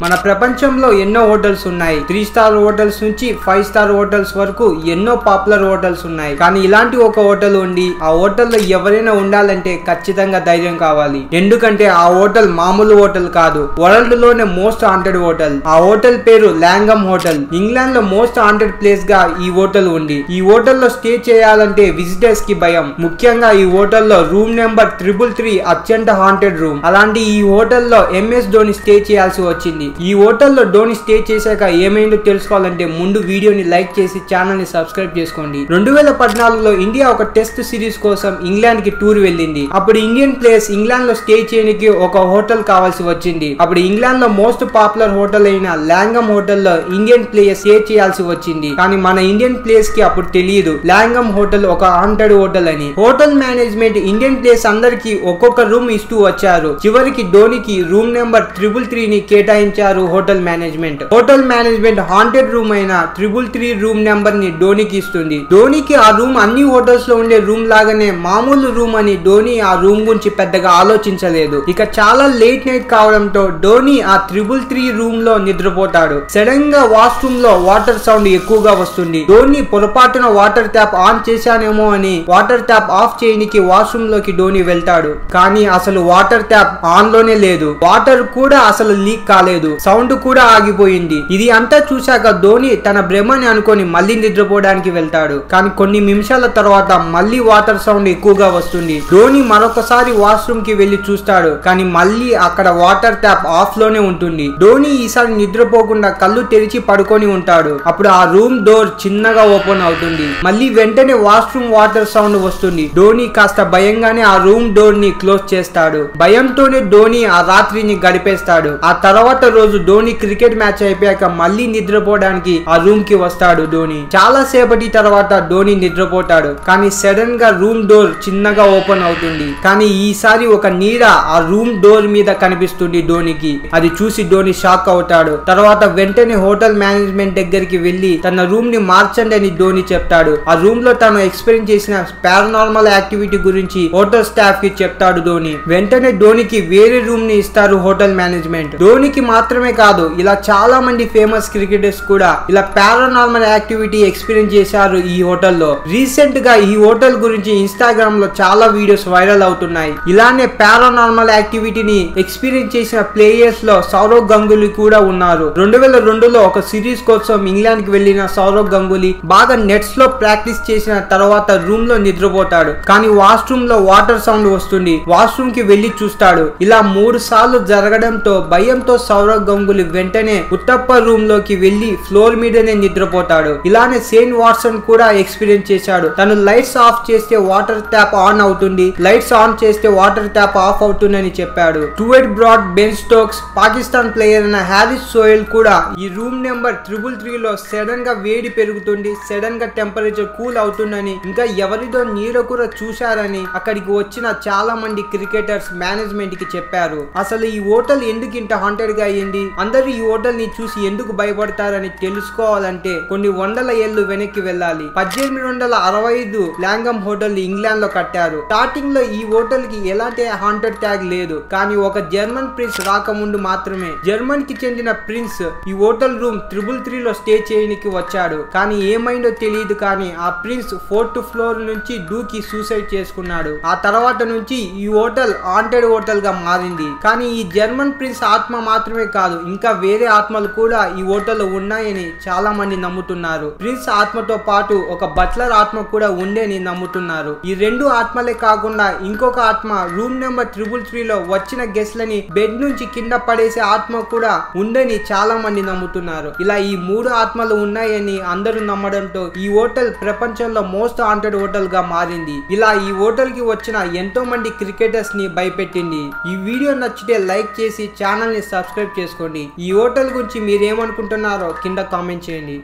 మన ప్రపంచంలో ఎన్నో హోటల్స్ ఉన్నాయి. 3 స్టార్ హోటల్స్ నుంచి 5 స్టార్ హోటల్స్ వరకు ఎన్నో పాపులర్ హోటల్స్ ఉన్నాయి. కానీ ఇలాంటి ఒక హోటల్ ఉండి ఆ హోటల్లో ఎవరైనా ఉండాలంటే ఖచ్చితంగా ధైర్యం కావాలి. ఎందుకంటే ఆ హోటల్ మామూలు హోటల్ కాదు, వరల్డ్ లోనే మోస్ట్ హాంటెడ్ హోటల్. ఆ హోటల్ పేరు లాంగమ్ హోటల్. ఇంగ్లాండ్ లో మోస్ట్ హాంటెడ్ ప్లేస్ గా ఈ హోటల్ ఉంది. ఈ హోటల్లో స్టే చేయాలంటే విజిటర్స్ కి భయం. ముఖ్యంగా ఈ హోటల్లో రూమ్ నెంబర్ 333 అత్యంత హాంటెడ్ రూమ్. అలాంటి ఈ హోటల్లో MS ధోని స్టే చేయాల్సి వచ్చింది. ఈ హోటల్లో ధోని స్టే చేశాక ఏమైందో తెలుసుకోవాలంటే ముందు వీడియోని లైక్ చేసి ఛానల్ ని సబ్స్క్రైబ్ చేసుకోండి. 2014లో ఇండియా ఒక టెస్ట్ సిరీస్ కోసం ఇంగ్లాండ్ కి టూర్ వెళ్ళింది. అప్పుడు ఇండియన్ ప్లేయర్స్ ఇంగ్లాండ్ లో స్టే చేయడానికి ఒక హోటల్ కావాల్సి వచ్చింది. అప్పుడు ఇంగ్లాండ్ లో మోస్ట్ పాపులర్ హోటల్ అయిన లాంగమ్ హోటల్లో ఇండియన్ ప్లేయర్స్ స్టే చేయాల్సి వచ్చింది. కానీ మన ఇండియన్ ప్లేయర్స్ కి అప్పుడు తెలియదు లాంగమ్ హోటల్ ఒక హాంటెడ్ హోటల్ అని. హోటల్ మేనేజ్మెంట్ ఇండియన్ ప్లేయర్స్ అందరికి ఒక్కొక్క రూమ్ ఇస్తూ వచ్చారు. చివరికి ధోనికి రూమ్ నెంబర్ 333 ని కేటాయించారు హోటల్ మేనేజ్మెంట్ హాంటెడ్ రూమ్ అయిన 333 రూమ్ నెంబర్ ని ధోనికి ఇస్తుంది. ధోనికి ఆ రూమ్ అన్ని హోటల్స్ లో ఉండే రూమ్ లాగానే మామూలు రూమ్ అని ధోని ఆ రూమ్ గురించి పెద్దగా ఆలోచించలేదు. ఇక చాలా లేట్ నైట్ కావడంతో ధోని ఆ 333 రూమ్ లో నిద్రపోతాడు. సడన్ గా వాష్రూమ్ లో వాటర్ సౌండ్ ఎక్కువగా వస్తుంది. ధోని పొరపాటున వాటర్ ట్యాప్ ఆన్ చేశానేమో అని వాటర్ ట్యాప్ ఆఫ్ చేయడానికి వాష్రూమ్ లోకి ధోని వెళ్తాడు. కానీ అసలు వాటర్ ట్యాప్ ఆన్ లోనే లేదు. వాటర్ కూడా అసలు లీక్ కాలేదు. సౌండ్ కూడా ఆగిపోయింది. ఇది అంతా చూశాక ధోని తన భ్రమని అనుకొని మళ్ళీ నిద్రపోవడానికి వెళ్తాడు. కానీ కొన్ని నిమిషాల తర్వాత మళ్ళీ వాటర్ సౌండ్ ఎక్కువగా వస్తుంది. ధోని మరొకసారి వాష్రూమ్ కి వెళ్లి చూస్తాడు. కానీ మళ్ళీ అక్కడ వాటర్ ట్యాప్ ఆఫ్ లోనే ఉంటుంది. ధోని ఈసారి నిద్రపోకుండా కళ్ళు తెరిచి పడుకొని ఉంటాడు. అప్పుడు ఆ రూమ్ డోర్ చిన్నగా ఓపెన్ అవుతుంది. మళ్ళీ వెంటనే వాష్రూమ్ వాటర్ సౌండ్ వస్తుంది. ధోని కాస్త భయంగానే ఆ రూమ్ డోర్ ని క్లోజ్ చేస్తాడు. భయంతోనే ధోని ఆ రాత్రిని గడిపేస్తాడు. ఆ తర్వాత రోజు ధోని క్రికెట్ మ్యాచ్ అయిపోయాక మళ్ళీ నిద్రపోవడానికి ఆ రూమ్ కి వస్తాడు. ధోని చాలా సేపటి తర్వాత ధోని నిద్రపోతాడు. కానీ సడన్ గా రూమ్ డోర్ చిన్నగా ఓపెన్ అవుతుంది. కానీ ఈసారి ఒక నీడ ఆ రూమ్ డోర్ మీద కనిపిస్తుంది ధోనికి. అది చూసి ధోని షాక్ అవుతాడు. తర్వాత వెంటనే హోటల్ మేనేజ్మెంట్ దగ్గరికి వెళ్లి తన రూమ్ ని మార్చండి అని ధోని చెప్తాడు. ఆ రూమ్ లో తను ఎక్స్పీరియన్స్ చేసిన పారానార్మల్ యాక్టివిటీ గురించి హోటల్ స్టాఫ్ కి చెప్తాడు ధోని. వెంటనే ధోనికి వేరే రూమ్ ని ఇస్తారు హోటల్ మేనేజ్మెంట్. ధోనికి మాత్రమే కాదు, ఇలా చాలా మంది ఫేమస్ క్రికెటర్స్ కూడా ఇలా పారానార్మల్ యాక్టివిటీ ఎక్స్పీరియన్స్ చేశారు ఈ హోటల్లో. రీసెంట్ గా ఈ హోటల్ గురించి ఇన్స్టాగ్రామ్ లో చాలా వీడియోస్ వైరల్ అవుతున్నాయి. ఇలానే పారానార్మల్ యాక్టివిటీని ఎక్స్పీరియన్స్ చేసిన ప్లేయర్స్ లో సౌరవ్ గంగూలీ కూడా ఉన్నారు. 2002లో ఒక సిరీస్ కోసం ఇంగ్లాండ్ కి వెళ్లిన సౌరవ్ గంగూలీ బాగా నెట్స్ లో ప్రాక్టీస్ చేసిన తర్వాత రూమ్ లో నిద్రపోతాడు. కానీ వాష్రూమ్ లో వాటర్ సౌండ్ వస్తుంది. వాష్రూమ్ కి వెళ్లి చూస్తాడు. ఇలా 3 సార్లు జరగడంతో భయంతో సౌరవ్ గంగూలీ వెంటనే ఉత్తప్ప రూమ్ లోకి వెళ్లి ఫ్లోర్ మీదనే నిద్రపోతాడు. ఇలానే షేన్ వాట్సన్ కూడా ఎక్స్పీరియన్స్ చేశాడు. తను లైట్స్ ఆఫ్ చేస్తే వాటర్ ట్యాప్ ఆన్ అవుతుంది, లైట్స్ ఆన్ చేస్తే వాటర్ ట్యాప్ ఆఫ్ అవుతుందని చెప్పాడు. Stuart Broad, Ben Stokes, Pakistan player అయిన హారిస్ సోహెల్ కూడా ఈ రూమ్ నెంబర్ 333 లో సడన్ గా వేడి పెరుగుతుంది, సడన్ గా టెంపరేచర్ కూల్ అవుతుందని, ఇంకా ఎవరిదో నీడ కూడా చూశారని అక్కడికి వచ్చిన చాలా మంది క్రికెటర్స్ మేనేజ్మెంట్ కి చెప్పారు. అసలు ఈ హోటల్ ఎందుకు ఇంత హాంటెడ్ గా అయ్యింది, అందరూ ఈ హోటల్ ని చూసి ఎందుకు భయపడతారని తెలుసుకోవాలంటే కొన్ని వందల ఏళ్లు వెనక్కి వెళ్ళాలి. 1865 లాంగమ్ హోటల్ ఇంగ్లాండ్ లో కట్టారు. స్టార్టింగ్ లో ఈ హోటల్ కి ఎలాంటి హాంటెడ్ ట్యాగ్ లేదు. కానీ ఒక జర్మన్ ప్రిన్స్ రాకముందు మాత్రమే జర్మన్ కి చెందిన ప్రిన్స్ ఈ హోటల్ రూమ్ 333 లో స్టే చేయడానికి వచ్చాడు. కానీ ఏమైందో తెలియదు. కానీ ఆ ప్రిన్స్ 4th ఫ్లోర్ నుంచి దూకి సూసైడ్ చేసుకున్నాడు. ఆ తర్వాత నుంచి ఈ హోటల్ హాంటెడ్ హోటల్ గా మారింది. కానీ ఈ జర్మన్ ప్రిన్స్ ఆత్మ మాత్రమే కాదు, ఇంకా వేరే ఆత్మలు కూడా ఈ హోటల్లో ఉన్నాయని చాలా మంది నమ్ముతున్నారు. ప్రిన్స్ ఆత్మతో పాటు ఒక బట్లర్ ఆత్మ కూడా ఉందని నమ్ముతున్నారు. ఈ 2 ఆత్మలే కాకుండా ఇంకొక ఆత్మ రూమ్ నెంబర్ 333 లో వచ్చిన గెస్ట్లని బెడ్ నుంచి కింద పడేసే ఆత్మ కూడా ఉందని చాలా మంది నమ్ముతున్నారు. ఇలా ఈ 3 ఆత్మలు ఉన్నాయని అందరూ నమ్మడంతో ఈ హోటల్ ప్రపంచంలో మోస్ట్ హాంటెడ్ హోటల్ గా మారింది. ఇలా ఈ హోటల్ కి వచ్చిన ఎంతో మంది క్రికెటర్స్ ని భయపెట్టింది. ఈ వీడియో నచ్చితే లైక్ చేసి ఛానల్ ని సబ్స్క్రైబ్ చేసుకోండి. ఈ హోటల్ గురించి మీరేమనుకుంటున్నారో కింద కామెంట్ చేయండి.